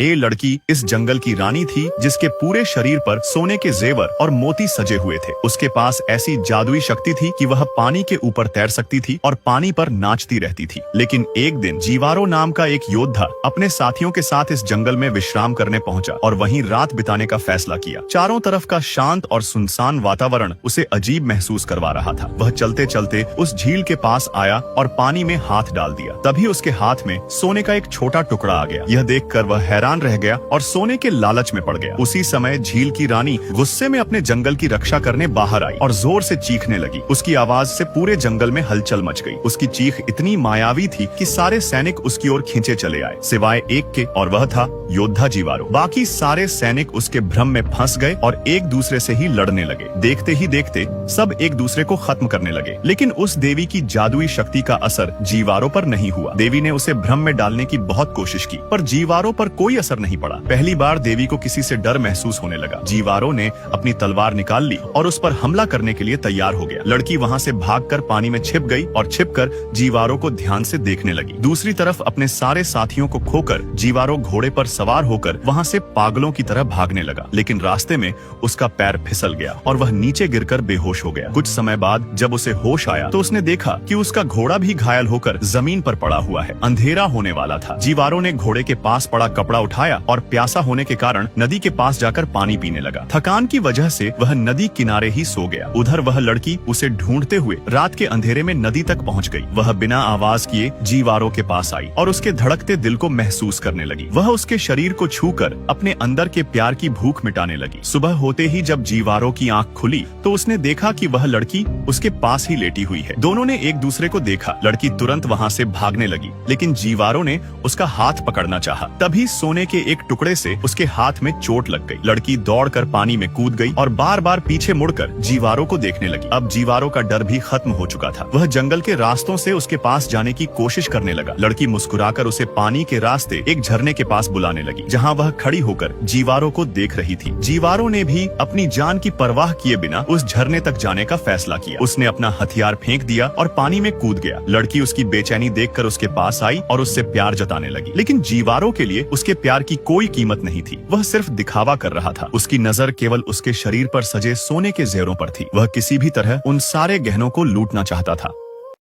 ये लड़की इस जंगल की रानी थी जिसके पूरे शरीर पर सोने के जेवर और मोती सजे हुए थे। उसके पास ऐसी जादुई शक्ति थी कि वह पानी के ऊपर तैर सकती थी और पानी पर नाचती रहती थी। लेकिन एक दिन जीवारो नाम का एक योद्धा अपने साथियों के साथ इस जंगल में विश्राम करने पहुंचा और वहीं रात बिताने का फैसला किया। चारों तरफ का शांत और सुनसान वातावरण उसे अजीब महसूस करवा रहा था। वह चलते चलते उस झील के पास आया और पानी में हाथ डाल दिया। तभी उसके हाथ में सोने का एक छोटा टुकड़ा आ गया। यह देखकर वह हैरान रह गया और सोने के लालच में पड़ गया। उसी समय झील की रानी गुस्से में अपने जंगल की रक्षा करने बाहर आई और जोर से चीखने लगी। उसकी आवाज से पूरे जंगल में हलचल मच गई। उसकी चीख इतनी मायावी थी कि सारे सैनिक उसकी ओर खींचे चले आए, सिवाय एक के, और वह था योद्धा जीवारो। बाकी सारे सैनिक उसके भ्रम में फंस गए और एक दूसरे से ही लड़ने लगे। देखते ही देखते सब एक दूसरे को खत्म करने लगे। लेकिन उस देवी की जादुई शक्ति का असर जीवारो पर नहीं हुआ। देवी ने उसे भ्रम में डालने की बहुत कोशिश की, पर जीवारो पर कोई असर नहीं पड़ा। पहली बार देवी को किसी से डर महसूस होने लगा। जीवारो ने अपनी तलवार निकाल ली और उस पर हमला करने के लिए तैयार हो गया। लड़की वहां से भागकर पानी में छिप गई और छिपकर जीवारो को ध्यान से देखने लगी। दूसरी तरफ अपने सारे साथियों को खोकर जीवारो घोड़े पर सवार होकर वहां से पागलों की तरह भागने लगा। लेकिन रास्ते में उसका पैर फिसल गया और वह नीचे गिरकर बेहोश हो गया। कुछ समय बाद जब उसे होश आया तो उसने देखा कि उसका घोड़ा भी घायल होकर जमीन पर पड़ा हुआ है। अंधेरा होने वाला था। जीवारो ने घोड़े के पास पड़ा कपड़ा उठाया और प्यासा होने के कारण नदी के पास जाकर पानी पीने लगा। थकान की वजह से वह नदी किनारे ही सो गया। उधर वह लड़की उसे ढूंढते हुए रात के अंधेरे में नदी तक पहुंच गई। वह बिना आवाज किए जीवारो के पास आई और उसके धड़कते दिल को महसूस करने लगी। वह उसके शरीर को छूकर अपने अंदर के प्यार की भूख मिटाने लगी। सुबह होते ही जब जीवारो की आंख खुली तो उसने देखा कि वह लड़की उसके पास ही लेटी हुई है। दोनों ने एक दूसरे को देखा। लड़की तुरंत वहां से भागने लगी, लेकिन जीवारो ने उसका हाथ पकड़ना चाहा। तभी सोने के एक टुकड़े से उसके हाथ में चोट लग गई। लड़की दौड़कर पानी में कूद गई और बार बार पीछे मुड़कर जीवारो को देखने लगी। अब जीवारो का डर भी खत्म हो चुका था। वह जंगल के रास्तों से उसके पास जाने की कोशिश करने लगा। लड़की मुस्कुराकर उसे पानी के रास्ते एक झरने के पास बुलाने लगी, जहाँ वह खड़ी होकर जीवारो को देख रही थी। जीवारो ने भी अपनी जान की परवाह किए बिना उस झरने तक जाने का फैसला किया। उसने अपना हथियार फेंक दिया और पानी में कूद गया। लड़की उसकी बेचैनी देखकर उसके पास आई और उससे प्यार जताने लगी। लेकिन जीवारो के लिए उसके प्यार की कोई कीमत नहीं थी। वह सिर्फ दिखावा कर रहा था। उसकी नजर केवल उसके शरीर पर सजे सोने के जेवरों पर थी। वह किसी भी तरह उन सारे गहनों को लूटना चाहता था।